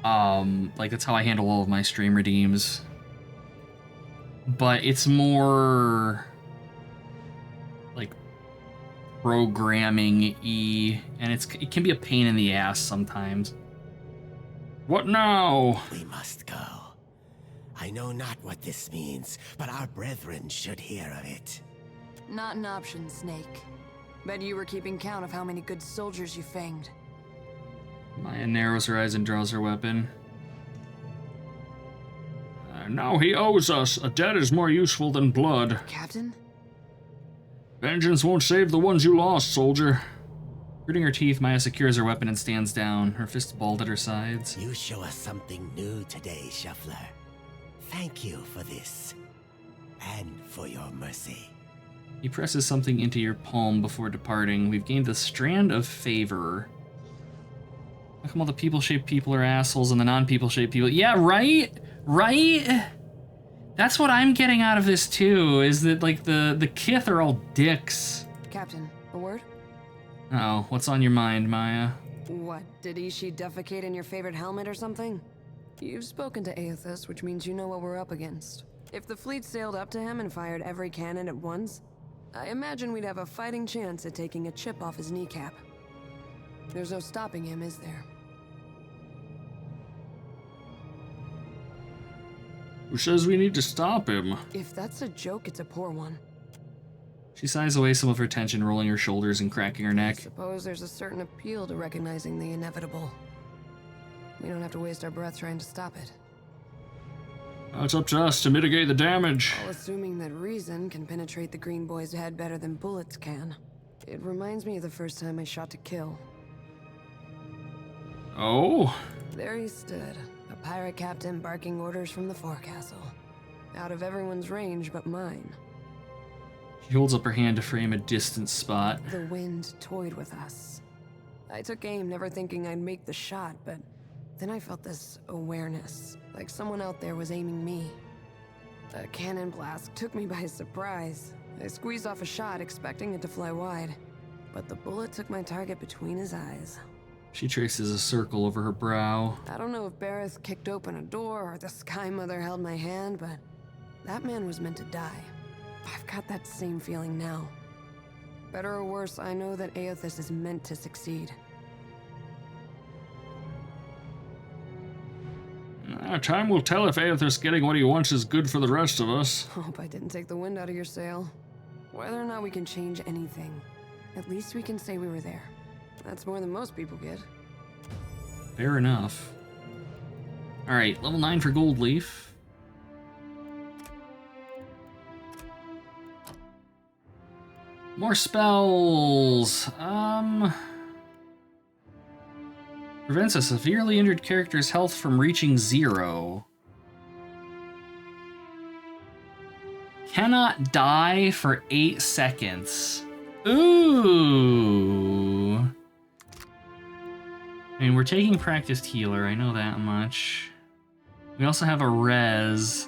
Like, that's how I handle all of my stream redeems. But it's more like programming-y, and it can be a pain in the ass sometimes. What now? We must go. I know not what this means, but our brethren should hear of it. Not an option, Snake. Bet you were keeping count of how many good soldiers you fanged. Maya narrows her eyes and draws her weapon. Now he owes us. A debt is more useful than blood. Captain? Vengeance won't save the ones you lost, soldier. Gritting her teeth, Maya secures her weapon and stands down, her fists balled at her sides. You show us something new today, Shuffler. Thank you for this. And for your mercy. He presses something into your palm before departing. We've gained the Strand of Favor. How come all the people-shaped people are assholes and the non-people-shaped people? Yeah, right? Right? That's what I'm getting out of this too, is that like the Kith are all dicks. Captain, a word? Oh, what's on your mind, Maya? What, did Ishi defecate in your favorite helmet or something? You've spoken to Aethys, which means you know what we're up against. If the fleet sailed up to him and fired every cannon at once, I imagine we'd have a fighting chance at taking a chip off his kneecap. There's no stopping him, is there? Who says we need to stop him? If that's a joke, it's a poor one. She sighs away some of her tension, rolling her shoulders and cracking her I neck. suppose there's a certain appeal to recognizing the inevitable. We don't have to waste our breath trying to stop it. Now it's up to us to mitigate the damage. All assuming that reason can penetrate the green boy's head better than bullets can. It reminds me of the first time I shot to kill. Oh? There he stood, a pirate captain barking orders from the forecastle. Out of everyone's range but mine. She holds up her hand to frame a distant spot. The wind toyed with us. I took aim, never thinking I'd make the shot, but then I felt this awareness, like someone out there was aiming me. A cannon blast took me by surprise. I squeezed off a shot, expecting it to fly wide, but the bullet took my target between his eyes. She traces a circle over her brow. I don't know if Bareth kicked open a door or the Sky Mother held my hand, but that man was meant to die. I've got that same feeling now. Better or worse, I know that Aethys is meant to succeed. Time will tell if Aethys getting what he wants is good for the rest of us. Hope I didn't take the wind out of your sail. Whether or not we can change anything, at least we can say we were there. That's more than most people get. Fair enough. Alright, level 9 for Gold Leaf. More spells. Prevents a severely injured character's health from reaching 0. Cannot die for 8 seconds. Ooh. I mean, we're taking Practiced Healer, I know that much. We also have a res.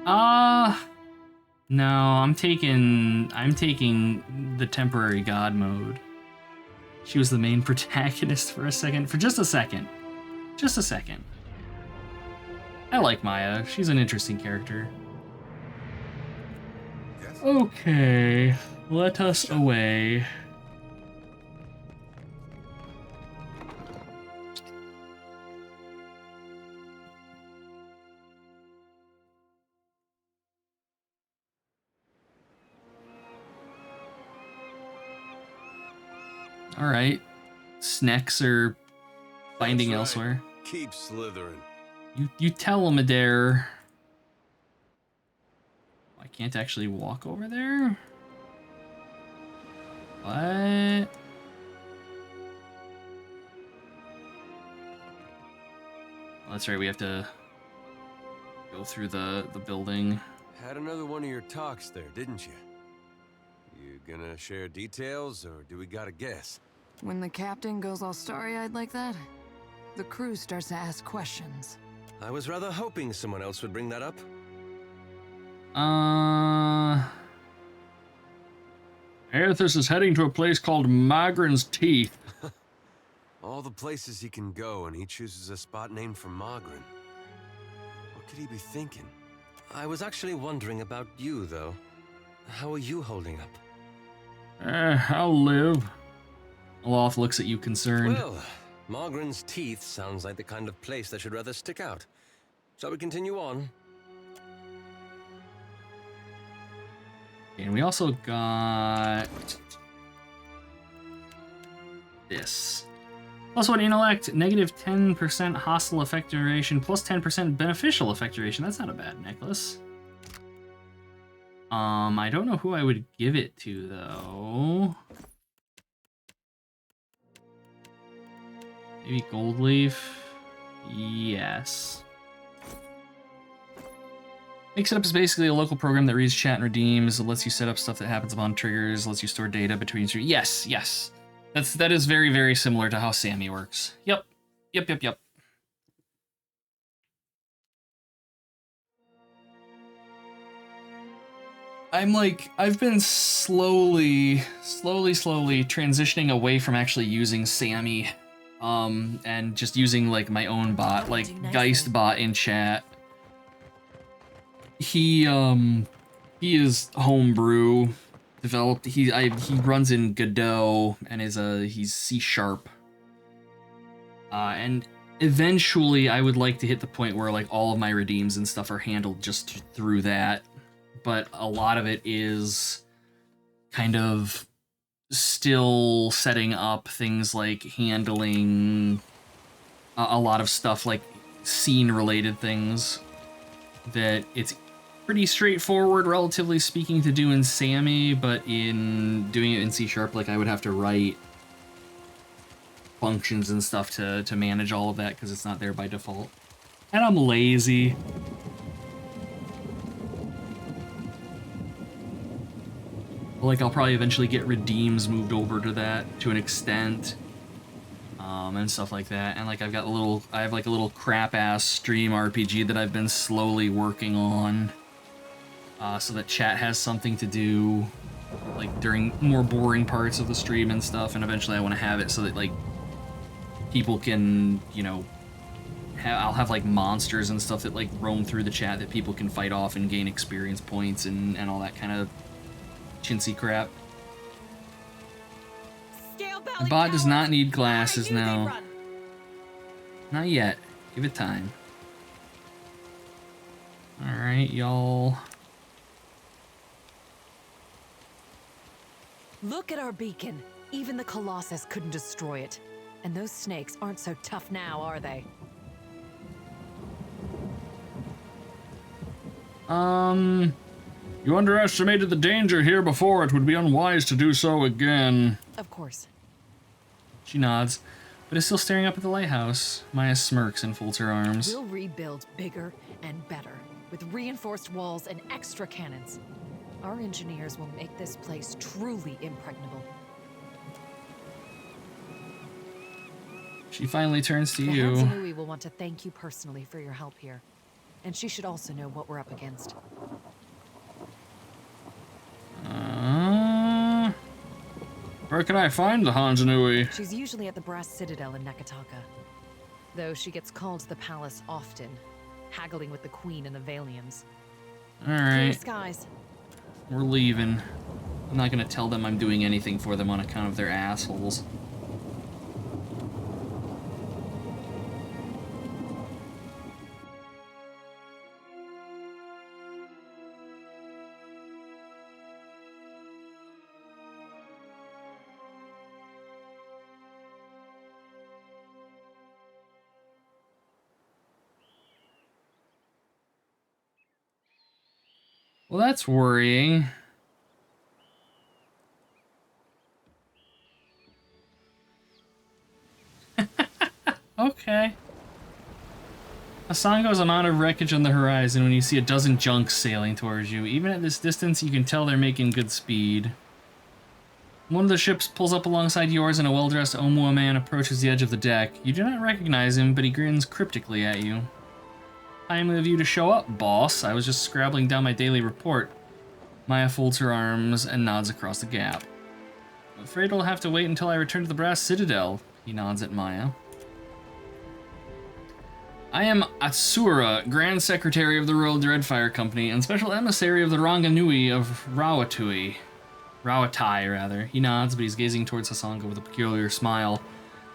No, I'm taking the temporary god mode. She was the main protagonist for a second. For just a second. Just a second. I like Maya. She's an interesting character. Yes. Okay. Let us away. All right. Snacks are finding That's right. elsewhere. Keep slithering. You tell him, Adair. I can't actually walk over there? What? Oh, that's right, we have to go through the building. Had another one of your talks there, didn't you? You gonna share details, or do we gotta guess? When the captain goes all starry-eyed like that, the crew starts to ask questions. I was rather hoping someone else would bring that up. Aethys is heading to a place called Magran's Teeth. All the places he can go, and he chooses a spot named for Margaret. What could he be thinking? I was actually wondering about you, though. How are you holding up? I'll live. Aloth looks at you concerned. Well, Margaret's teeth sounds like the kind of place that should rather stick out. Shall we continue on? And we also got this. Plus 1 intellect, negative 10% hostile effect duration, plus 10% beneficial effect duration. That's not a bad necklace. I don't know who I would give it to, though. Maybe Gold Leaf? Yes. Mix It Up is basically a local program that reads chat and redeems. It lets you set up stuff that happens upon triggers, lets you store data between... Yes, yes. That is very, very similar to how Sammy works. Yep. Yep. I've been slowly transitioning away from actually using Sammy, and just using like my own bot, like Geistbot in chat. He is homebrew developed. He runs in Godot and he's C#. And eventually I would like to hit the point where like all of my redeems and stuff are handled just through that. But a lot of it is kind of still setting up things like handling a lot of stuff like scene-related things that it's pretty straightforward, relatively speaking, to do in Sammy, but in doing it in C#, like I would have to write functions and stuff to manage all of that because it's not there by default. And I'm lazy. Like, I'll probably eventually get redeems moved over to that to an extent, and stuff like that. And like, I have like a little crap-ass stream RPG that I've been slowly working on, so that chat has something to do, like during more boring parts of the stream and stuff. And eventually, I want to have it so that like people can, you know, I'll have like monsters and stuff that like roam through the chat that people can fight off and gain experience points and all that kind of chintzy crap. The bot does not need glasses now. Not yet. Give it time. Alright, y'all. Look at our beacon. Even the Colossus couldn't destroy it. And those snakes aren't so tough now, are they? You underestimated the danger here before. It would be unwise to do so again. Of course. She nods, but is still staring up at the lighthouse. Maya smirks and folds her arms. We'll rebuild bigger and better, with reinforced walls and extra cannons. Our engineers will make this place truly impregnable. She finally turns to The you. Hansanui will want to thank you personally for your help here. And she should also know what we're up against. Where can I find the Hansanui? She's usually at the Brass Citadel in Nakataka. Though she gets called to the palace often, haggling with the Queen and the Valiums. Clear Alright, skies. we're leaving. I'm not gonna tell them I'm doing anything for them on account of their assholes. Well, that's worrying. Okay. A song goes amount of wreckage on the horizon when you see a dozen junks sailing towards you. Even at this distance, you can tell they're making good speed. One of the ships pulls up alongside yours and a well-dressed Omua man approaches the edge of the deck. You do not recognize him, but he grins cryptically at you. Timely of you to show up, boss. I was just scrabbling down my daily report. Maya folds her arms and nods across the gap. I'm afraid I'll have to wait until I return to the Brass Citadel. He nods at Maya. I am Asura, Grand Secretary of the Royal Deadfire Company and Special Emissary of the Ranganui of Rawatai, rather. He nods, but he's gazing towards Hasanga with a peculiar smile.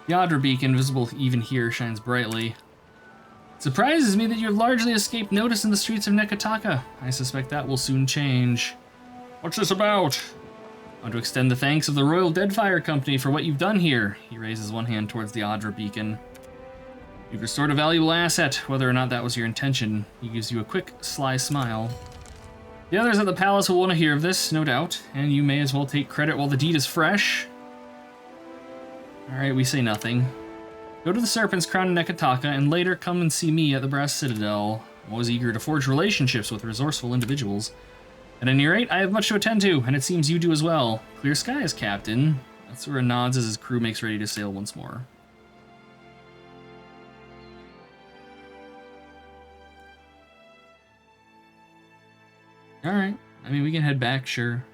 The Adra beacon, visible even here, shines brightly. It surprises me that you have largely escaped notice in the streets of Nekataka. I suspect that will soon change. What's this about? I want to extend the thanks of the Royal Deadfire Company for what you've done here. He raises one hand towards the Adra beacon. You've restored a valuable asset, whether or not that was your intention. He gives you a quick, sly smile. The others at the palace will want to hear of this, no doubt, and you may as well take credit while the deed is fresh. Alright, we say nothing. Go to the Serpent's Crown in Nekataka, and later come and see me at the Brass Citadel. I'm always eager to forge relationships with resourceful individuals. At any rate, I have much to attend to, and it seems you do as well. Clear skies, Captain. Asura nods as his crew makes ready to sail once more. Alright, I mean, we can head back, sure.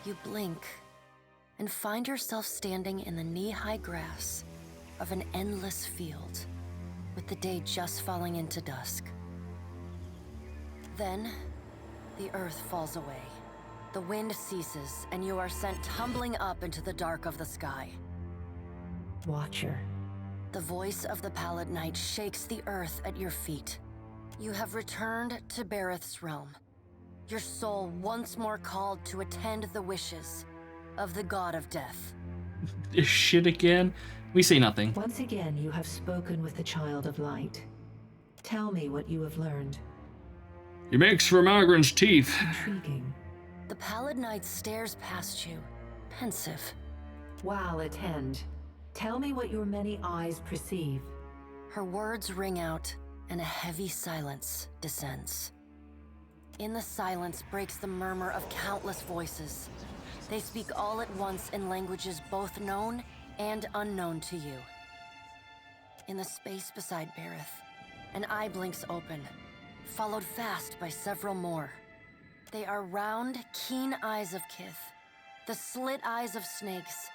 You blink and find yourself standing in the knee-high grass of an endless field, with the day just falling into dusk. Then, the earth falls away. The wind ceases, and you are sent tumbling up into the dark of the sky. Watcher. The voice of the Pallid Knight shakes the earth at your feet. You have returned to Bareth's realm. Your soul once more called to attend the wishes of the God of Death. This shit again? We say nothing. Once again, you have spoken with the Child of Light. Tell me what you have learned. He makes for Magran's teeth. Intriguing. The Pallid Knight stares past you, pensive. While attend. Tell me what your many eyes perceive. Her words ring out, and a heavy silence descends. In the silence breaks the murmur of countless voices. They speak all at once in languages both known and unknown to you. In the space beside Bareth, an eye blinks open, followed fast by several more. They are round, keen eyes of Kith, the slit eyes of snakes,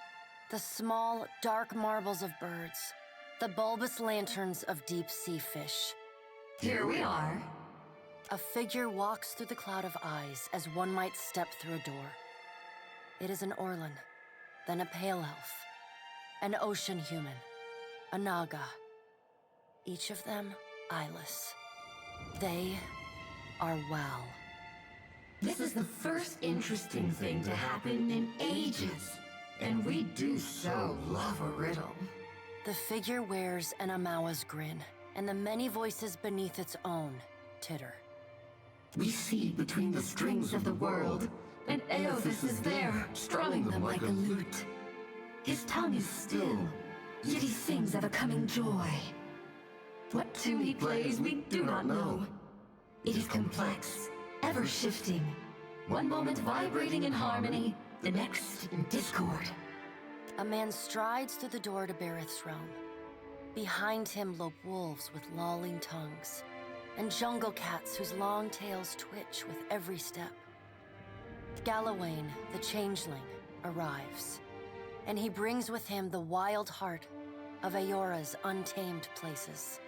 the small, dark marbles of birds, the bulbous lanterns of deep-sea fish. Here we are. A figure walks through the cloud of eyes as one might step through a door. It is an Orlan, then a pale elf, an ocean human, a Naga. Each of them eyeless. They are Wal. This is the first interesting thing to happen in ages, and we do so love a riddle. The figure wears an Amawa's grin, and the many voices beneath its own titter. We see between the strings of the world, and Aothas is there, strumming them like a lute. His tongue is still, yet he sings of a coming joy. What tune he plays, we do not know. It is complex, ever-shifting. One moment vibrating in harmony, the next in discord. A man strides through the door to Bareth's realm. Behind him lope wolves with lolling tongues, and jungle cats whose long tails twitch with every step. Galawain, the changeling, arrives, and he brings with him the wild heart of Aora's untamed places.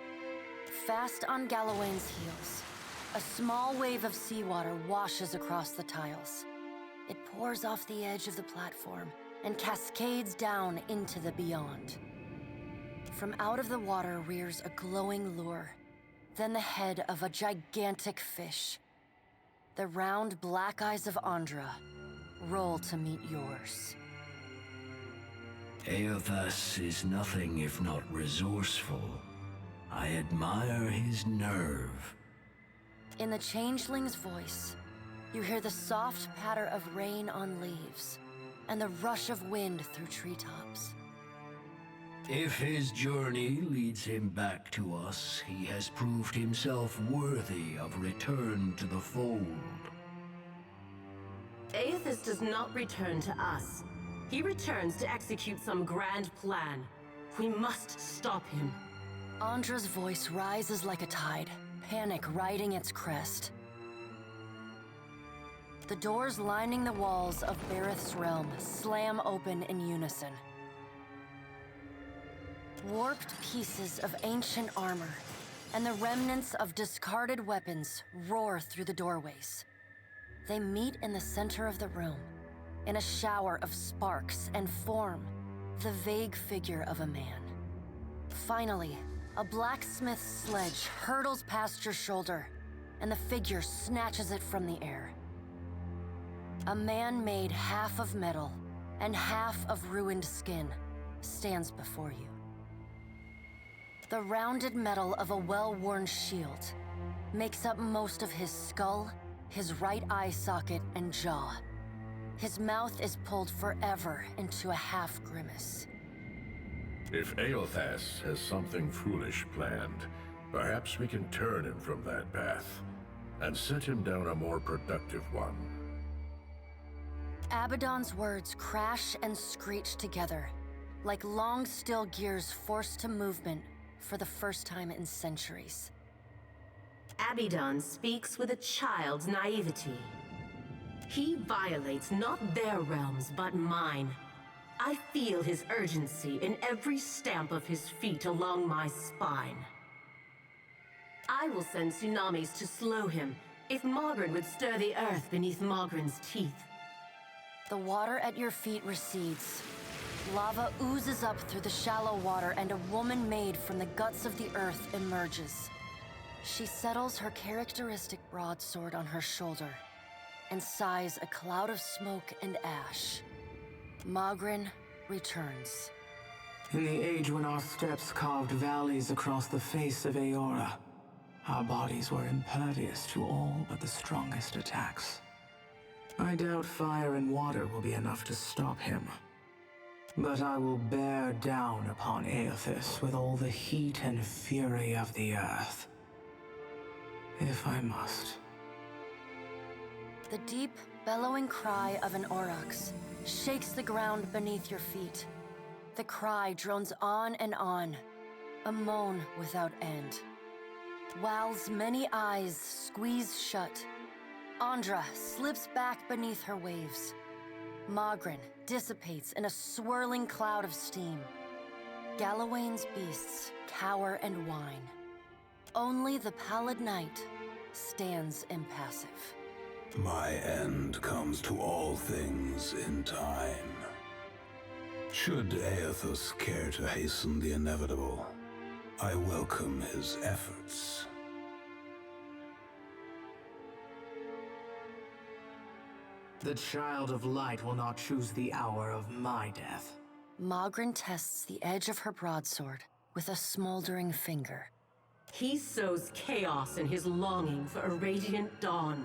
Fast on Galawain's heels, a small wave of seawater washes across the tiles. It pours off the edge of the platform and cascades down into the beyond. From out of the water rears a glowing lure, then the head of a gigantic fish. The round black eyes of Andra roll to meet yours. Aothas is nothing if not resourceful. I admire his nerve. In the changeling's voice, you hear the soft patter of rain on leaves and the rush of wind through treetops. If his journey leads him back to us, he has proved himself worthy of return to the fold. Aothas does not return to us. He returns to execute some grand plan. We must stop him. Andra's voice rises like a tide, panic riding its crest. The doors lining the walls of Bareth's realm slam open in unison. Warped pieces of ancient armor and the remnants of discarded weapons roar through the doorways. They meet in the center of the room, in a shower of sparks, and form the vague figure of a man. Finally, a blacksmith's sledge hurtles past your shoulder, and the figure snatches it from the air. A man made half of metal and half of ruined skin stands before you. The rounded metal of a well-worn shield makes up most of his skull, his right eye socket, and jaw. His mouth is pulled forever into a half grimace. If Eothas has something foolish planned, perhaps we can turn him from that path and set him down a more productive one. Abaddon's words crash and screech together, like long steel gears forced to movement for the first time in centuries. Abaddon speaks with a child's naivety. He violates not their realms, but mine. I feel his urgency in every stamp of his feet along my spine. I will send tsunamis to slow him if Mogren would stir the earth beneath Mogren's teeth. The water at your feet recedes. Lava oozes up through the shallow water, and a woman made from the guts of the earth emerges. She settles her characteristic broadsword on her shoulder and sighs a cloud of smoke and ash. Mogren returns. In the age when our steps carved valleys across the face of Aora, our bodies were impervious to all but the strongest attacks. I doubt fire and water will be enough to stop him. But I will bear down upon Eothas with all the heat and fury of the earth. If I must. The deep, bellowing cry of an aurochs shakes the ground beneath your feet. The cry drones on and on, a moan without end. Wal's many eyes squeeze shut. Andra slips back beneath her waves. Mogren dissipates in a swirling cloud of steam. Galawain's beasts cower and whine. Only the pallid night stands impassive. My end comes to all things in time. Should Eothas care to hasten the inevitable, I welcome his efforts. The Child of Light will not choose the hour of my death. Mogren tests the edge of her broadsword with a smoldering finger. He sows chaos in his longing for a radiant dawn.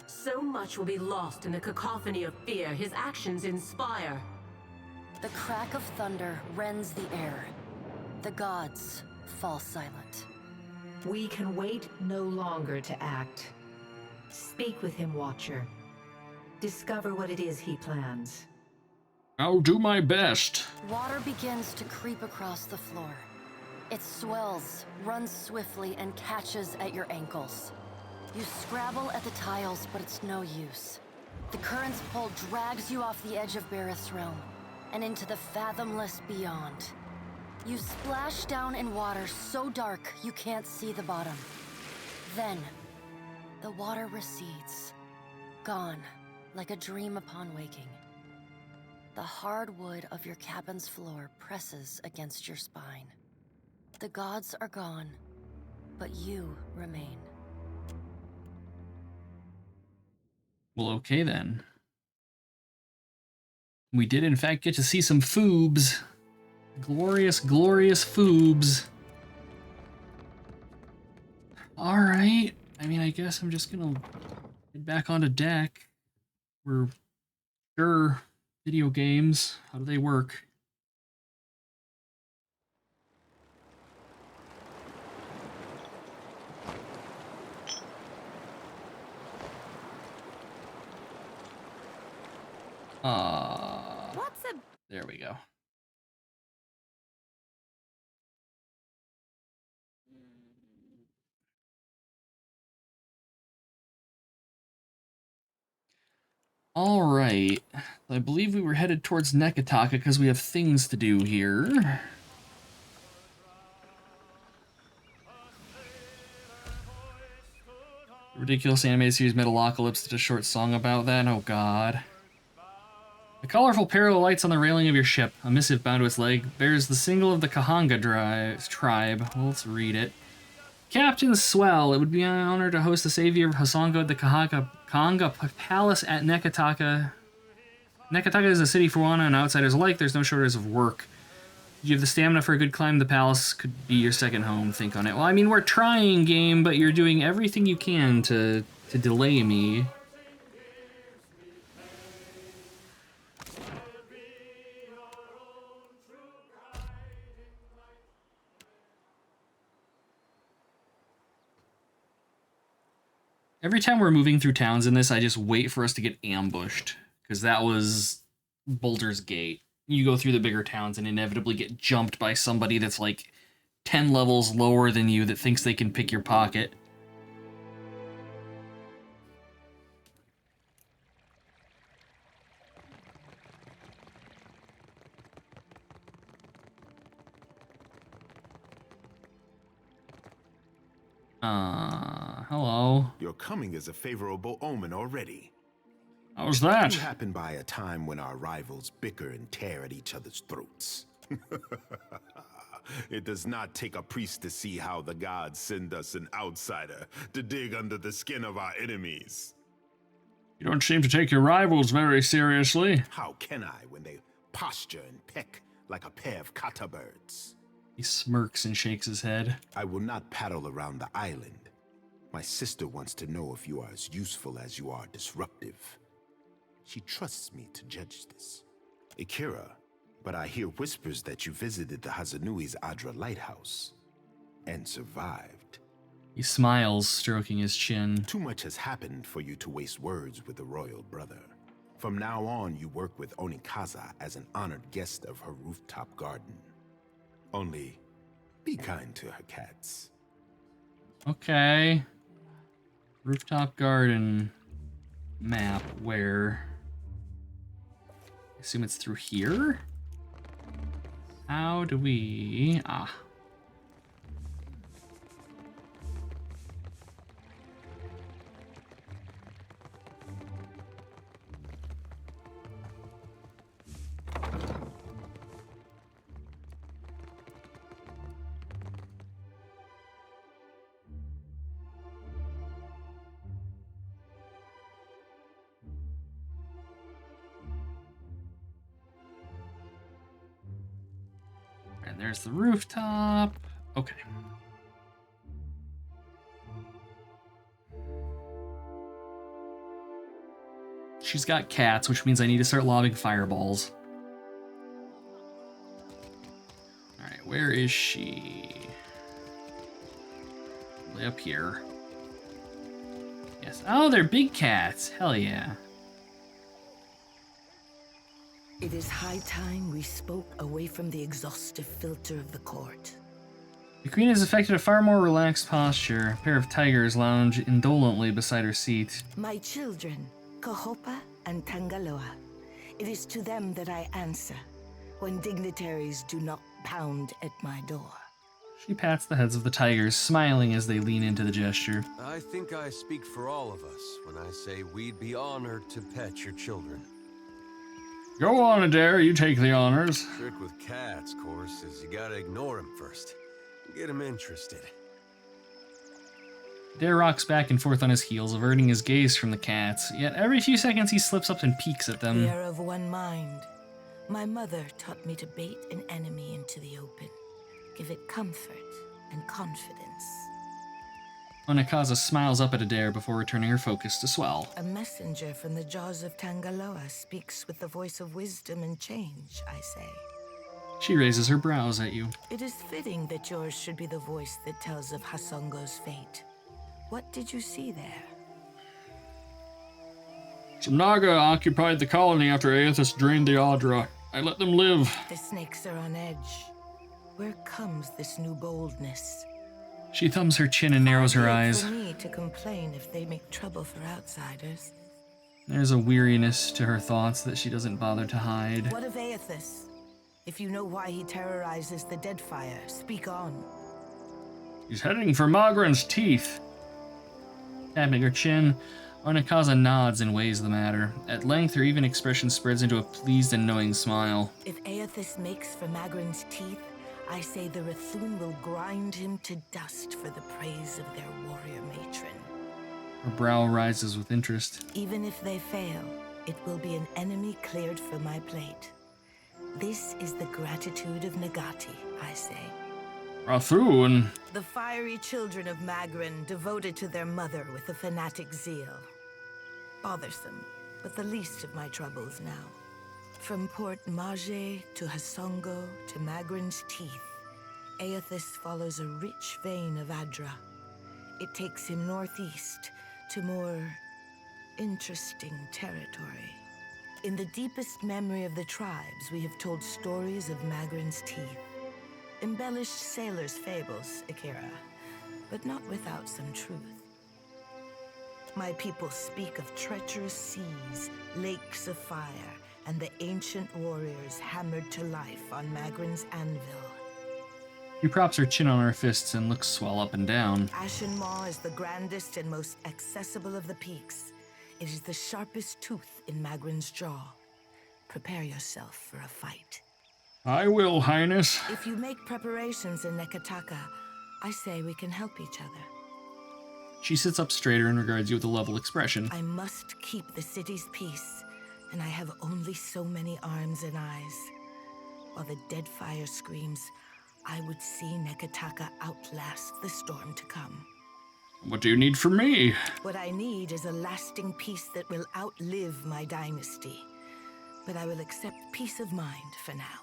So much will be lost in the cacophony of fear his actions inspire. The crack of thunder rends the air. The gods fall silent. We can wait no longer to act. Speak with him, Watcher. Discover what it is he plans. I'll do my best. Water begins to creep across the floor. It swells, runs swiftly, and catches at your ankles. You scrabble at the tiles, but it's no use. The current's pull drags you off the edge of Bareth's realm and into the fathomless beyond. You splash down in water so dark you can't see the bottom. Then, the water recedes, gone like a dream upon waking. The hard wood of your cabin's floor presses against your spine. The gods are gone, but you remain. Well, okay then. We did in fact get to see some foobs. Glorious, glorious foobs. Alright. I mean, I guess I'm just gonna head back onto deck. We're sure video games. How do they work? What's There we go. All right. I believe we were headed towards Nekataka because we have things to do here. Ridiculous animated series Metalocalypse did a short song about that. Oh god. The colorful pair of lights on the railing of your ship, a missive bound to its leg, bears the single of the Kahanga tribe. Well, let's read it. Captain Swell, it would be an honor to host the savior of Hasonga at the Kahanga Palace at Nekataka. Nekataka is a city for Wana and outsiders alike. There's no shortage of work. You have the stamina for a good climb. The palace could be your second home. Think on it. Well, I mean, we're trying, game, but you're doing everything you can to delay me. Every time we're moving through towns in this, I just wait for us to get ambushed. Because that was Baldur's Gate. You go through the bigger towns and inevitably get jumped by somebody that's like 10 levels lower than you that thinks they can pick your pocket. Hello. Your coming is a favorable omen already. How's that? You happen by a time when our rivals bicker and tear at each other's throats. It does not take a priest to see how the gods send us an outsider to dig under the skin of our enemies. You don't seem to take your rivals very seriously. How can I when they posture and peck like a pair of kata birds? He smirks and shakes his head. I will not paddle around the island. My sister wants to know if you are as useful as you are disruptive. She trusts me to judge this. Akira, but I hear whispers that you visited the Hazanui's Adra lighthouse and survived. He smiles, stroking his chin. Too much has happened for you to waste words with the royal brother. From now on, you work with Onikaza as an honored guest of her rooftop garden. Only, be kind to her cats. Okay. Rooftop garden map, where? I assume it's through here? How do we... Ah. And there's the rooftop. Okay. She's got cats, which means I need to start lobbing fireballs. Alright, where is she? Way up here. Yes. Oh, they're big cats. Hell yeah. It is high time we spoke away from the exhaustive filter of the court. The queen has affected a far more relaxed posture. A pair of tigers lounge indolently beside her seat. My children, Kahopa and Tangaloa. It is to them that I answer when dignitaries do not pound at my door. She pats the heads of the tigers, smiling as they lean into the gesture. I think I speak for all of us when I say we'd be honored to pet your children. Go on, Adair, you take the honors. Trick with cats, of course, is you gotta ignore them first. Get them interested. Adair rocks back and forth on his heels, averting his gaze from the cats, yet every few seconds he slips up and peeks at them. We are of one mind. My mother taught me to bait an enemy into the open. Give it comfort and confidence. Onikaza smiles up at Adair before returning her focus to Swell. A messenger from the jaws of Tangaloa speaks with the voice of wisdom and change, I say. She raises her brows at you. It is fitting that yours should be the voice that tells of Hasongo's fate. What did you see there? Some Naga occupied the colony after Aethys drained the Adra. I let them live. The snakes are on edge. Where comes this new boldness? She thumbs her chin and narrows her eyes. For me to complain if they make trouble for outsiders. There's a weariness to her thoughts that she doesn't bother to hide. What of Aethys? If you know why he terrorizes the Deadfire, speak on. He's heading for Magran's teeth. Tapping her chin, Onikaza nods and weighs the matter. At length, her even expression spreads into a pleased and knowing smile. If Aethys makes for Magran's teeth, I say the Rathun will grind him to dust for the praise of their warrior matron. Her brow rises with interest. Even if they fail, it will be an enemy cleared for my plate. This is the gratitude of Nagati, I say. Rathun! The fiery children of Magran devoted to their mother with a fanatic zeal. Bothersome, but the least of my troubles now. From Port Mage to Hasongo to Magran's teeth, Aethys follows a rich vein of Adra. It takes him northeast to more interesting territory. In the deepest memory of the tribes, we have told stories of Magran's teeth. Embellished sailors' fables, Akira, but not without some truth. My people speak of treacherous seas, lakes of fire, and the ancient warriors hammered to life on Magran's anvil. She props her chin on her fists and looks swell up and down. Ashen Maw is the grandest and most accessible of the peaks. It is the sharpest tooth in Magran's jaw. Prepare yourself for a fight. I will, Highness. If you make preparations in Nekataka, I say we can help each other. She sits up straighter and regards you with a level expression. I must keep the city's peace, and I have only so many arms and eyes. While the Deadfire screams, I would see Nekataka outlast the storm to come. What do you need from me? What I need is a lasting peace that will outlive my dynasty. But I will accept peace of mind for now.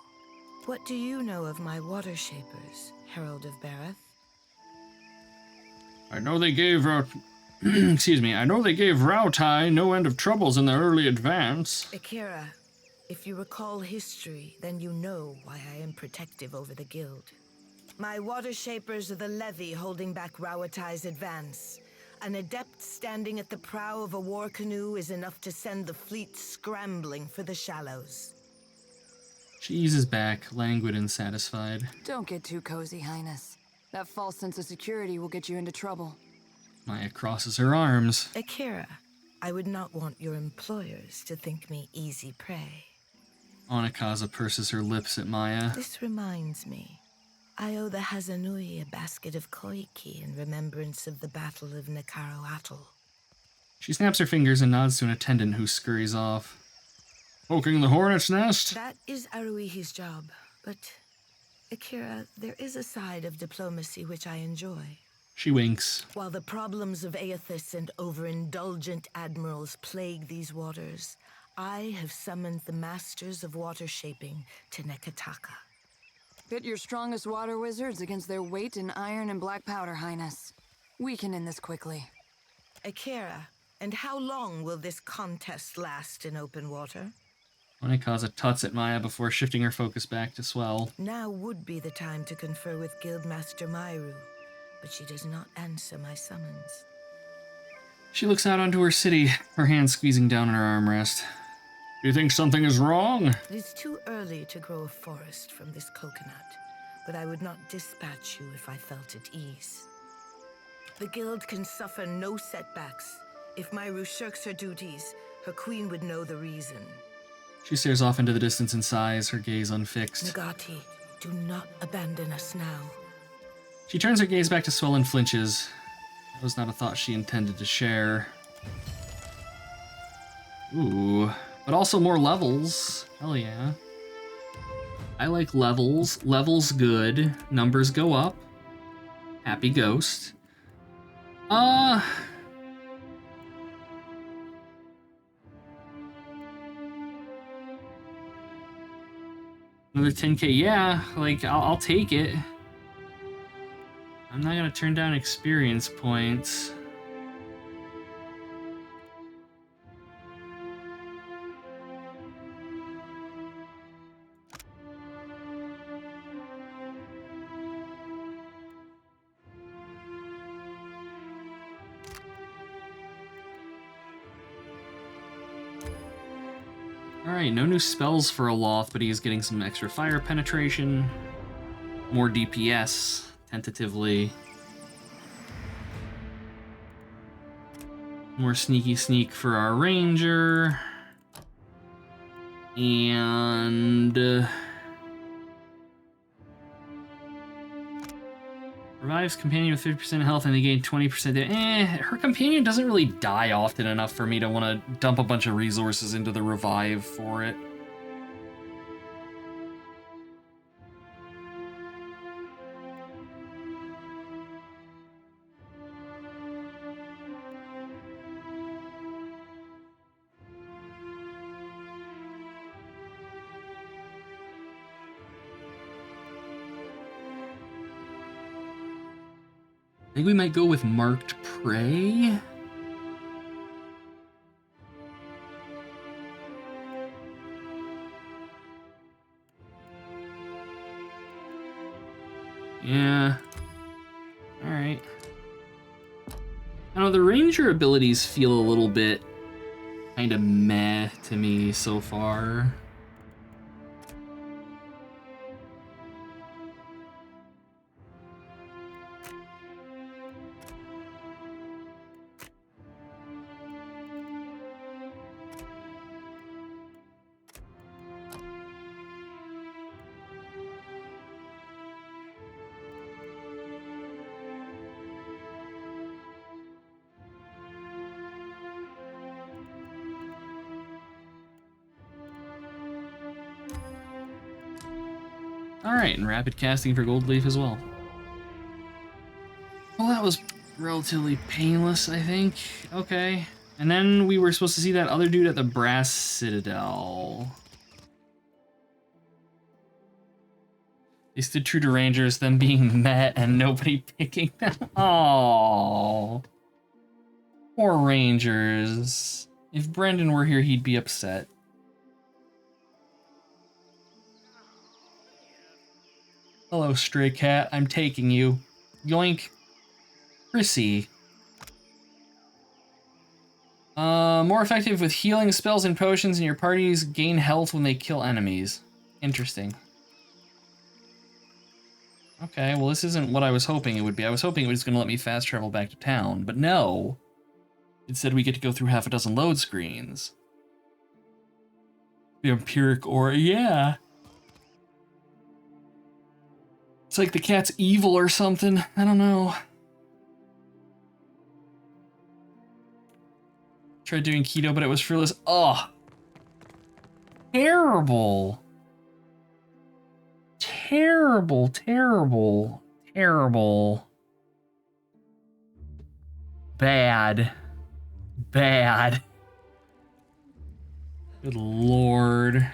What do you know of my water shapers, Herald of Bareth? I know they gave I know they gave Rautai no end of troubles in their early advance. Akira, if you recall history, then you know why I am protective over the guild. My water shapers are the levy holding back Rauatai's advance. An adept standing at the prow of a war canoe is enough to send the fleet scrambling for the shallows. She eases back, languid and satisfied. Don't get too cozy, Highness. That false sense of security will get you into trouble. Maya crosses her arms. Akira, I would not want your employers to think me easy prey. Onikaza purses her lips at Maya. This reminds me. I owe the Hazanui a basket of koiki in remembrance of the Battle of Nekaro Atoll. She snaps her fingers and nods to an attendant who scurries off. Poking the hornet's nest? That is Aruihi's job, but Akira, there is a side of diplomacy which I enjoy. She winks. While the problems of Aethys and overindulgent admirals plague these waters, I have summoned the masters of water shaping to Nekataka. Pit your strongest water wizards against their weight in iron and black powder, Highness. We can end this quickly. Akira, and how long will this contest last in open water? Onikaza tuts at Maya before shifting her focus back to Swell. Now would be the time to confer with Guildmaster Myru, but she does not answer my summons. She looks out onto her city, her hand squeezing down on her armrest. Do you think something is wrong? It is too early to grow a forest from this coconut, but I would not dispatch you if I felt at ease. The guild can suffer no setbacks. If Myru shirks her duties, her queen would know the reason. She stares off into the distance and sighs, her gaze unfixed. Nagati, do not abandon us now. She turns her gaze back to Swell and flinches. That was not a thought she intended to share. Ooh, but also more levels. Hell yeah. I like levels. Levels good. Numbers go up. Happy ghost. Another 10k, yeah, like, I'll take it. I'm not gonna turn down experience points. Alright, no new spells for Aloth, but he is getting some extra fire penetration. More DPS, tentatively. More sneaky sneak for our ranger. And... revives companion with 50% health and they gain 20%. Her companion doesn't really die often enough for me to want to dump a bunch of resources into the revive for it. I think we might go with Marked Prey. Yeah. Alright. I know the ranger abilities feel a little bit kind of meh to me so far. Alright, and rapid casting for Gold Leaf as well. Well, that was relatively painless, I think. Okay. And then we were supposed to see that other dude at the Brass Citadel. They stood true to Rangers, them being met and nobody picking them. Aww. Poor Rangers. If Brendan were here, he'd be upset. Hello, stray cat. I'm taking you. Yoink. Prissy. More effective with healing spells and potions, and your parties gain health when they kill enemies. Interesting. Okay, well this isn't what I was hoping it would be. I was hoping it was going to let me fast travel back to town, but no. Instead we get to go through half a dozen load screens. Vampiric aura, yeah. It's like the cat's evil or something. I don't know. Tried doing keto, but it was fruitless. Ugh. Terrible. Terrible, terrible, terrible. Bad. Bad. Good lord.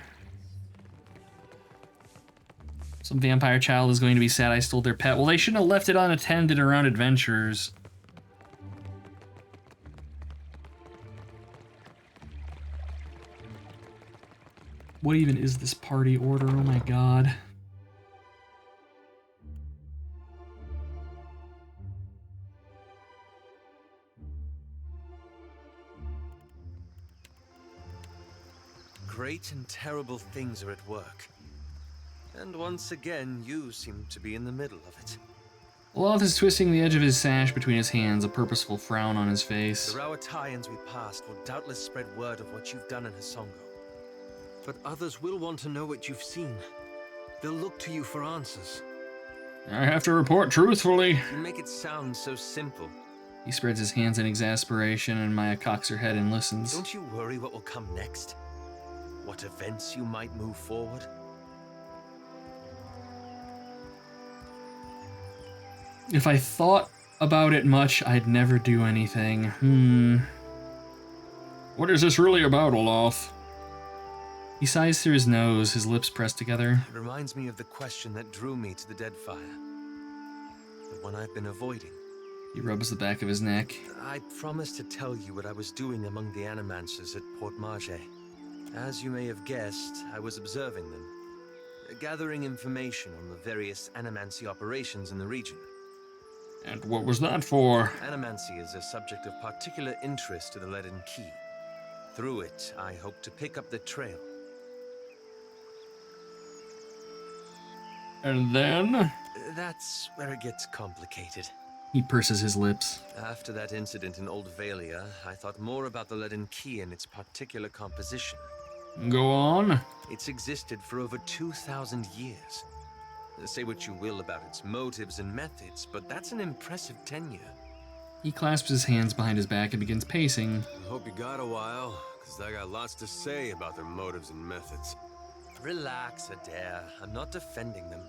Some vampire child is going to be sad I stole their pet. Well, they shouldn't have left it unattended around adventures. What even is this party order? Oh my god. Great and terrible things are at work. And once again, you seem to be in the middle of it. Aloth is twisting the edge of his sash between his hands, a purposeful frown on his face. The Rawatayans we passed will doubtless spread word of what you've done in Hasongo. But others will want to know what you've seen. They'll look to you for answers. I have to report truthfully. You make it sound so simple. He spreads his hands in exasperation, and Maya cocks her head and listens. Don't you worry what will come next? What events you might move forward? If I thought about it much, I'd never do anything. What is this really about, Aloth? He sighs through his nose, his lips pressed together. It reminds me of the question that drew me to the Deadfire. The one I've been avoiding. He rubs the back of his neck. I promised to tell you what I was doing among the Animancers at Port Marge. As you may have guessed, I was observing them, gathering information on the various Animancy operations in the region. And what was that for? Animancy is a subject of particular interest to the Leaden Key. Through it, I hope to pick up the trail, And then? That's where it gets complicated. He purses his lips. After that incident in Old Valia, I thought more about the leaden key and its particular composition. Go on. It's existed for over 2,000 years. Say what you will about its motives and methods, but that's an impressive tenure. He clasps his hands behind his back and begins pacing. I hope you got a while, because I got lots to say about their motives and methods. Relax, Adair. I'm not defending them.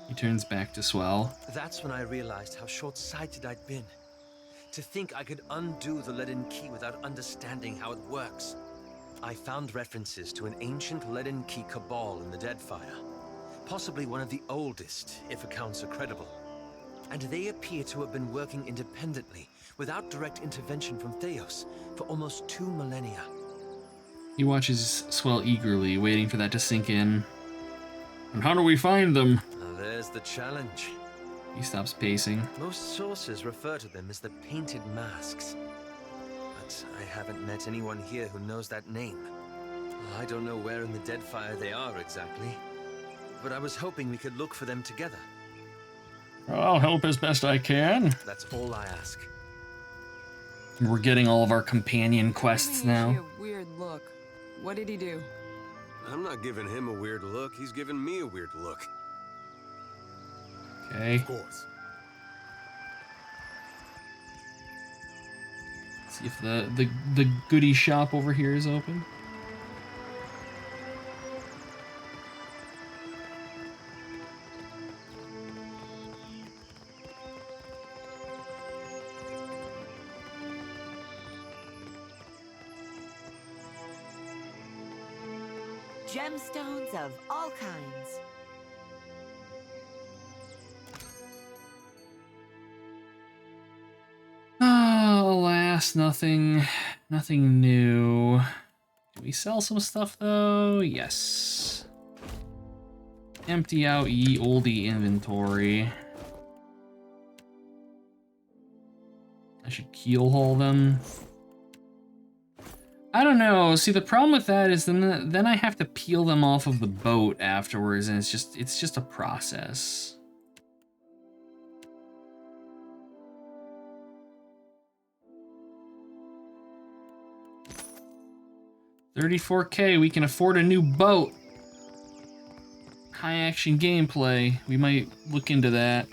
He turns back to Swell. That's when I realized how short-sighted I'd been. To think I could undo the leaden key without understanding how it works. I found references to an ancient leaden key cabal in the Deadfire. Possibly one of the oldest, if accounts are credible. And they appear to have been working independently, without direct intervention from Theos, for almost 2 millennia. He watches Swell eagerly, waiting for that to sink in. And how do we find them? Now there's the challenge. He stops pacing. Most sources refer to them as the Painted Masks. But I haven't met anyone here who knows that name. I don't know where in the Deadfire they are exactly. But I was hoping we could look for them together. I'll help as best I can. That's all I ask. We're getting all of our companion quests now. A weird look. What did he do? I'm not giving him a weird look. He's giving me a weird look. Okay. Of course. See if the goodie shop over here is open. Gemstones of all kinds. Oh, alas, nothing new. Can we sell some stuff though? Yes. Empty out ye oldie inventory. I should keel haul them. I don't know. See, the problem with that is then I have to peel them off of the boat afterwards, and it's just a process. $34K, we can afford a new boat. High action gameplay. We might look into that.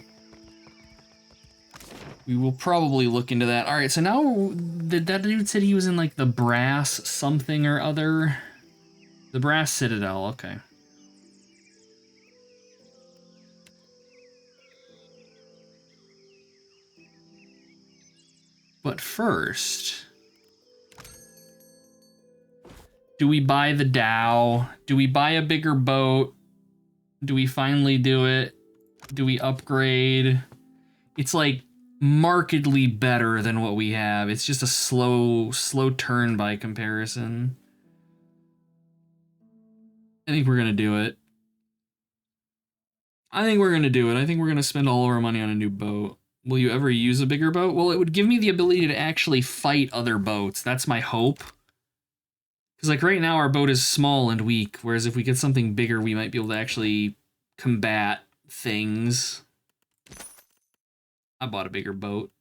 We will probably look into that. All right, so now that dude said he was in like the brass something or other. The brass citadel, okay. But first, do we buy the Dow? Do we buy a bigger boat? Do we finally do it? Do we upgrade? It's like markedly better than what we have. It's just a slow turn by comparison. I think we're gonna do it. I think we're gonna spend all of our money on a new boat. Will you ever use a bigger boat? Well, it would give me the ability to actually fight other boats. That's my hope. Because like right now our boat is small and weak, whereas if we get something bigger, we might be able to actually combat things. I bought a bigger boat.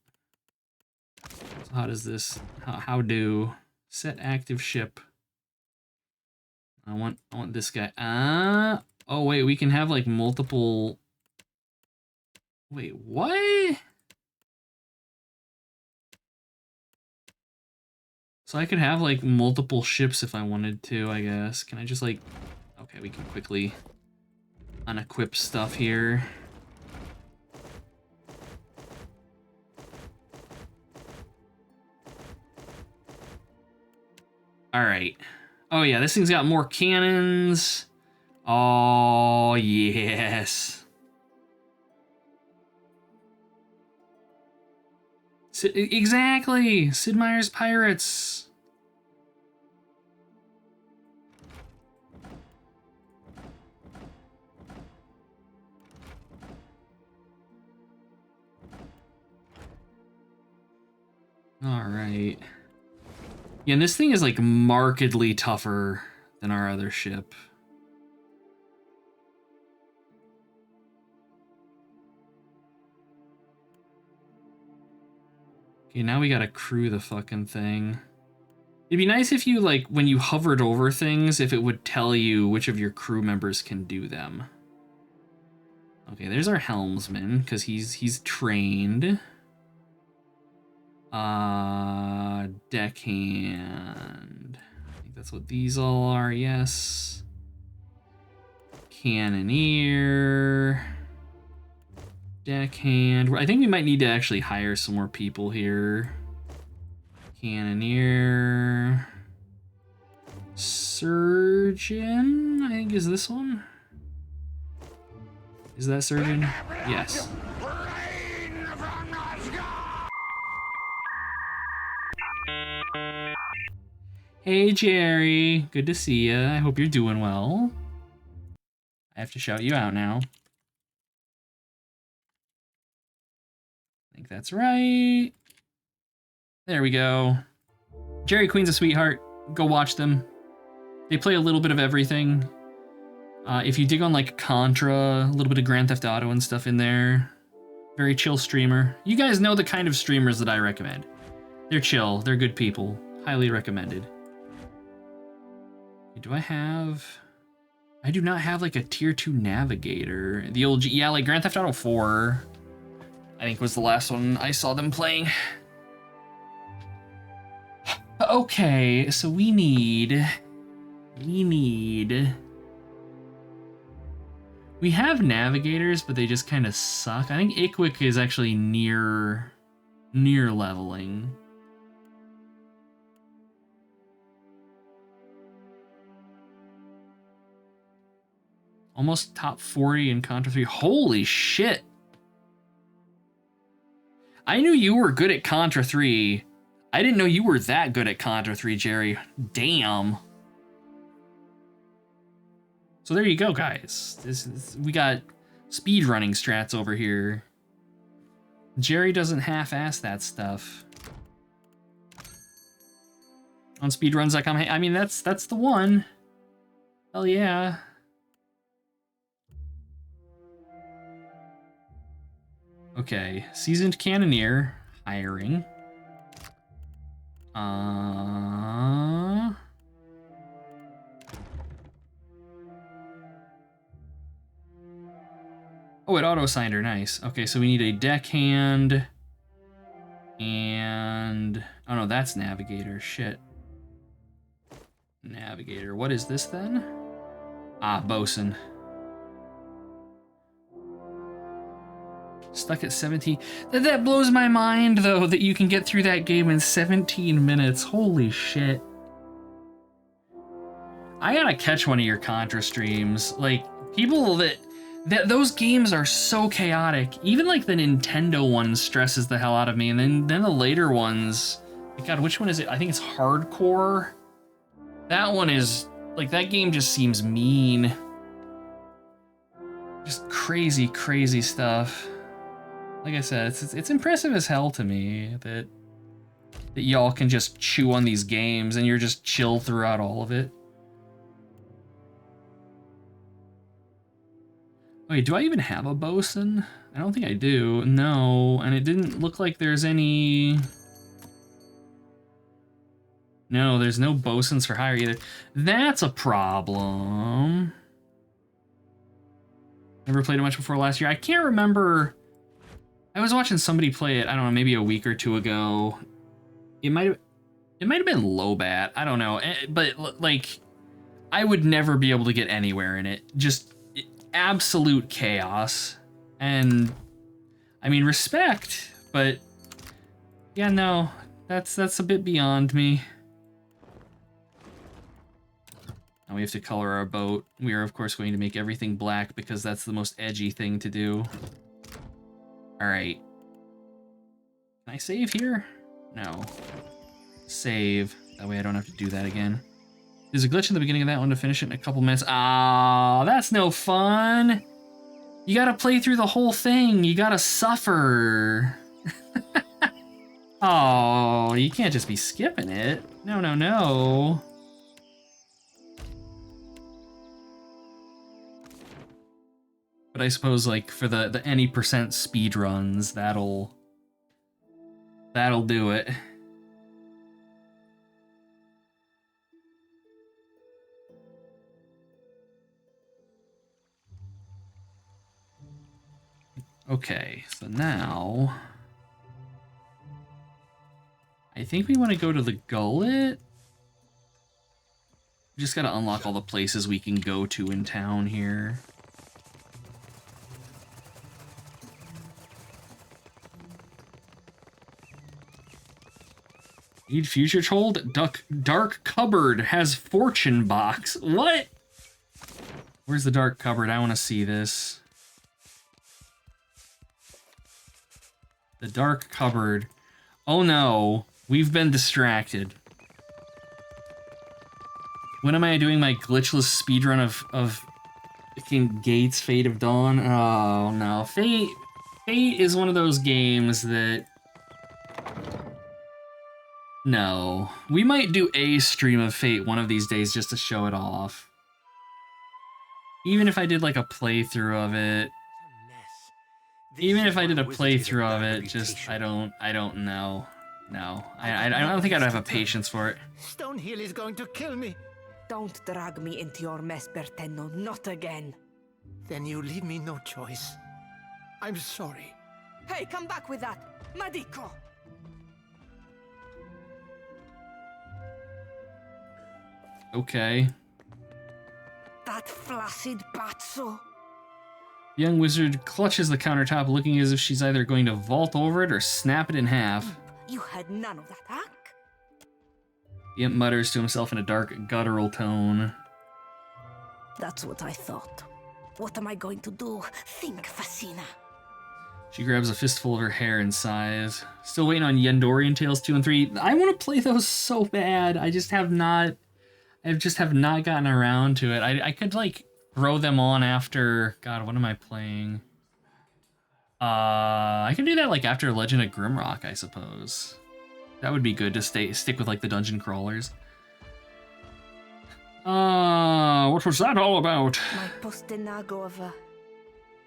So how does this, how do, set active ship. I want this guy. Oh wait, we can have like multiple, wait, what? So I could have like multiple ships if I wanted to, I guess. Can I just like, okay, we can quickly unequip stuff here. All right. Oh yeah, this thing's got more cannons. Oh yes. Exactly, Sid Meier's Pirates. All right. Yeah, and this thing is like markedly tougher than our other ship. Okay, now we gotta crew the fucking thing. It'd be nice if you, like, when you hovered over things, if it would tell you which of your crew members can do them. Okay, there's our helmsman, because he's trained. Deckhand. I think that's what these all are, yes. Cannoneer. Deckhand. I think we might need to actually hire some more people here. Cannoneer. Surgeon, I think is this one. Is that surgeon? Yes. Hey Jerry, good to see you. I hope you're doing well. I have to shout you out now. I think that's right. There we go. Jerry Queen's a sweetheart. Go watch them. They play a little bit of everything. If you dig on like Contra, a little bit of Grand Theft Auto and stuff in there. Very chill streamer. You guys know the kind of streamers that I recommend. They're chill, they're good people. Highly recommended. Do I have... I do not have like a tier 2 navigator. The old, yeah, like Grand Theft Auto 4, I think was the last one I saw them playing. Okay, so we need... We have navigators, but they just kind of suck. I think Ikwick is actually near leveling. Almost top 40 in Contra 3. Holy shit! I knew you were good at Contra 3. I didn't know you were that good at Contra 3, Jerry. Damn. So there you go, guys. We got speedrunning strats over here. Jerry doesn't half-ass that stuff. On speedruns.com, I mean, that's the one. Hell yeah. Okay, seasoned cannoneer, hiring. Oh, it auto-signed her, nice. Okay, so we need a deckhand. And... oh no, that's navigator, shit. Navigator, what is this then? Ah, bosun. Stuck at 17. That blows my mind, though, that you can get through that game in 17 minutes. Holy shit. I gotta catch one of your Contra streams. Like, people that those games are so chaotic. Even, like, the Nintendo one stresses the hell out of me. And then the later ones... God, which one is it? I think it's Hardcore. That one is... like, that game just seems mean. Just crazy, crazy stuff. Like I said, it's impressive as hell to me that y'all can just chew on these games and you're just chill throughout all of it. Wait, do I even have a bosun? I don't think I do. No, and it didn't look like there's any... No, there's no bosuns for hire either. That's a problem. Never played it much before last year. I can't remember... I was watching somebody play it, I don't know, maybe a week or two ago. It might have been Lobat, I don't know. But, like, I would never be able to get anywhere in it. Just absolute chaos. And, I mean, respect, but, yeah, no, that's a bit beyond me. Now we have to color our boat. We are, of course, going to make everything black because that's the most edgy thing to do. Alright. Can I save here? No. Save. That way I don't have to do that again. There's a glitch in the beginning of that one to finish it in a couple minutes. Ah, that's no fun! You gotta play through the whole thing. You gotta suffer. Oh, you can't just be skipping it. No, no, no. But I suppose, like, for the any percent speedruns, that'll That'll do it. Okay, so now I think we want to go to the gullet. We just gotta unlock all the places we can go to in town here. Need future told? Dark cupboard has fortune box. What? Where's the dark cupboard? I want to see this. The dark cupboard. Oh no, we've been distracted. When am I doing my glitchless speedrun of Gates Fate of Dawn? Oh no, Fate is one of those games that... No. We might do a stream of Fate one of these days just to show it off. Even if I did like a playthrough of it. Even if I did a playthrough of it, just I don't know. No. I don't think I'd have a patience for it. Stonehill is going to kill me. Don't drag me into your mess, Bertenno. Not again. Then you leave me no choice. I'm sorry. Hey, come back with that. Madiko! Okay. That flaccid Batso. The young wizard clutches the countertop, looking as if she's either going to vault over it or snap it in half. You had none of that, huh? The imp mutters to himself in a dark, guttural tone. That's what I thought. What am I going to do? Think, Fascina. She grabs a fistful of her hair and sighs. Still waiting on Yendorian Tales 2 and 3. I want to play those so bad. I just have not gotten around to it. I could, like, throw them on after... God, what am I playing? I can do that, like, after Legend of Grimrock, I suppose. That would be good to stick with, like, the dungeon crawlers. What was that all about? My postenago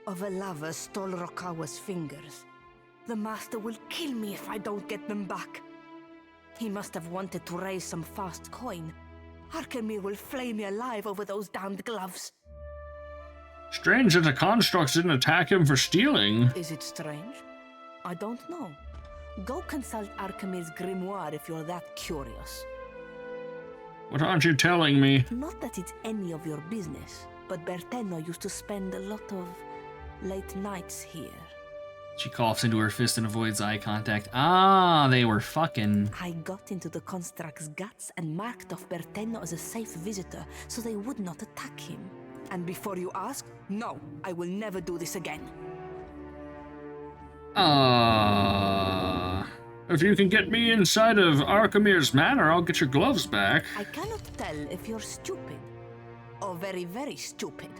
of a lover stole Rokawa's fingers. The master will kill me if I don't get them back. He must have wanted to raise some fast coin. Arkemir will flay me alive over those damned gloves. Strange that the constructs didn't attack him for stealing. Is it strange? I don't know. Go consult Arkemir's grimoire if you're that curious. What aren't you telling me? Not that it's any of your business, but Bertenno used to spend a lot of late nights here. She coughs into her fist and avoids eye contact. Ah, they were fucking. I got into the construct's guts and marked off Bertenno as a safe visitor so they would not attack him. And before you ask, no, I will never do this again. If you can get me inside of Arkemir's manor, I'll get your gloves back. I cannot tell if you're stupid or very, very stupid.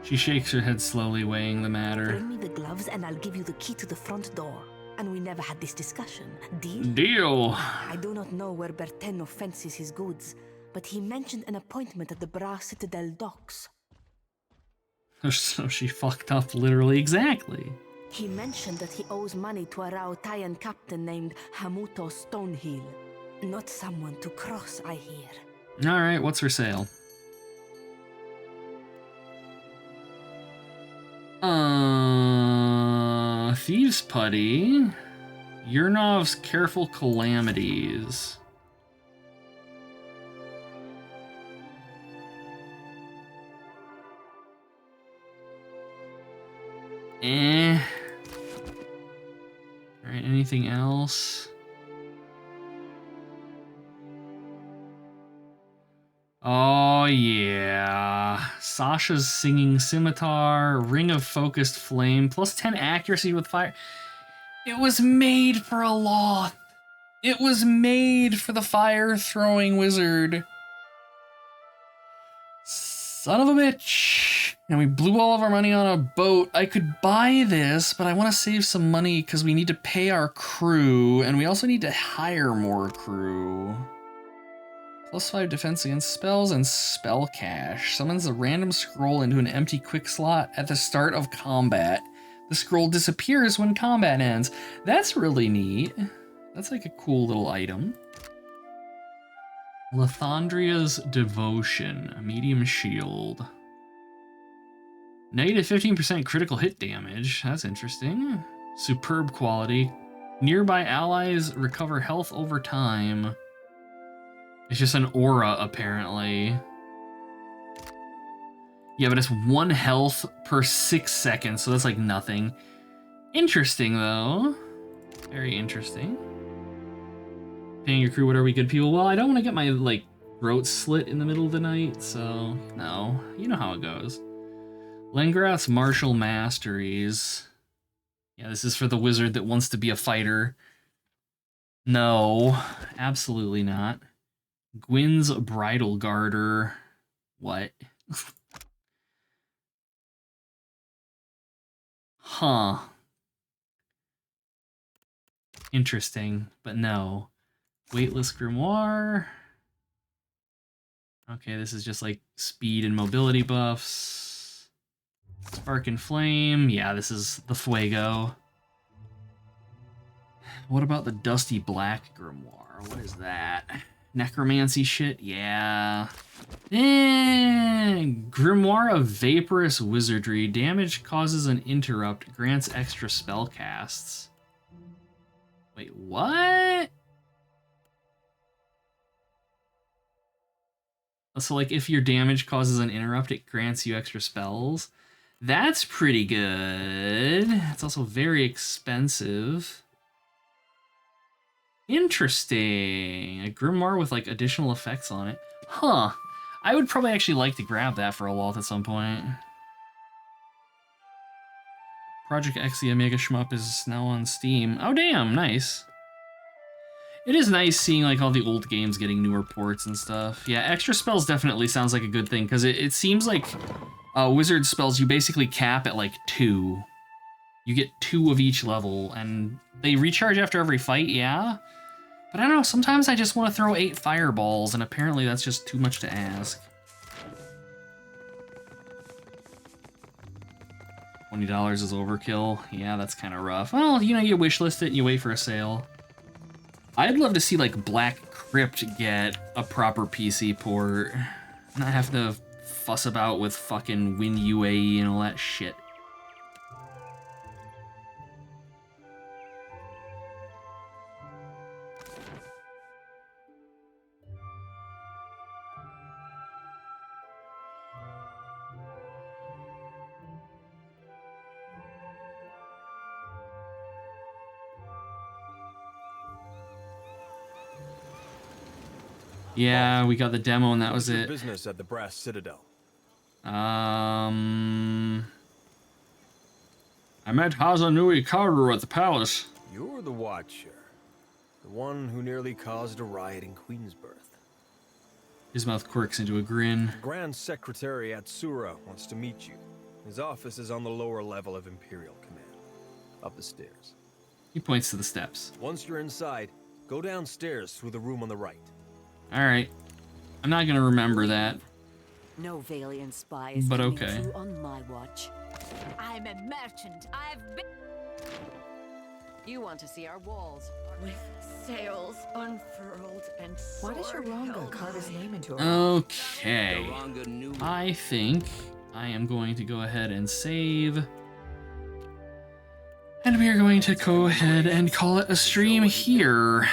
She shakes her head slowly, weighing the matter. Bring me the gloves and I'll give you the key to the front door. And we never had this discussion. Deal? Deal. I do not know where Bertenno fences his goods, but he mentioned an appointment at the Bra Citadel docks. So she fucked up literally exactly. He mentioned that he owes money to a Raotayan captain named Hamuto Stonehill. Not someone to cross, I hear. Alright, what's for sale? Thieves' Putty. Yurnov's Careful Calamities. Alright, anything else? Oh yeah. Sasha's Singing Scimitar, Ring of Focused Flame, plus 10 accuracy with fire. It was made for a Loth. It was made for the fire-throwing wizard. Son of a bitch. And we blew all of our money on a boat. I could buy this, but I want to save some money because we need to pay our crew, and we also need to hire more crew. Plus 5 defense against spells and spell cache. Summons a random scroll into an empty quick slot at the start of combat. The scroll disappears when combat ends. That's really neat. That's like a cool little item. Lathandria's Devotion, a medium shield. Negative 15% critical hit damage. That's interesting. Superb quality. Nearby allies recover health over time. It's just an aura, apparently. Yeah, but it's 1 health per 6 seconds, so that's like nothing. Interesting, though. Very interesting. Paying your crew, what are we good people? Well, I don't want to get my, like, throat slit in the middle of the night, so no. You know how it goes. Lengrath's Martial Masteries. Yeah, this is for the wizard that wants to be a fighter. No, absolutely not. Gwyn's Bridal Garter. What? Huh. Interesting, but no. Weightless Grimoire. Okay, this is just like speed and mobility buffs. Spark and Flame. Yeah, this is the Fuego. What about the Dusty Black Grimoire? What is that? Necromancy shit? Yeah. Grimoire of Vaporous Wizardry. Damage causes an interrupt. Grants extra spell casts. Wait, what? So, like, if your damage causes an interrupt, it grants you extra spells. That's pretty good. It's also very expensive. Interesting. A Grimoire with, like, additional effects on it. Huh. I would probably actually like to grab that for a Walt at some point. Project X, the Omega Shmup, is now on Steam. Oh, damn. Nice. It is nice seeing, like, all the old games getting newer ports and stuff. Yeah, extra spells definitely sounds like a good thing, because it seems like wizard spells you basically cap at, like, 2. You get 2 of each level, and they recharge after every fight, yeah? But I don't know, sometimes I just want to throw 8 fireballs, and apparently that's just too much to ask. $20 is overkill. Yeah, that's kind of rough. Well, you know, you wishlist it and you wait for a sale. I'd love to see, like, Black Crypt get a proper PC port. Not have to fuss about with fucking WinUAE and all that shit. Yeah, we got the demo and that was it. Business at the Brass Citadel. I met Hazanui Karu at the palace. You're the Watcher. The one who nearly caused a riot in Queensbirth. His mouth quirks into a grin. The Grand Secretary Atsura wants to meet you. His office is on the lower level of Imperial Command. Up the stairs. He points to the steps. Once you're inside, go downstairs through the room on the right. Alright. I'm not gonna remember that. No Valiant spy is but coming okay. through on my watch. I'm a merchant. I've been... You want to see our walls. With sails unfurled and Why does Yoranga carve his name into her? Okay. I think I am going to go ahead and save. And we are going to go ahead and call it a stream here.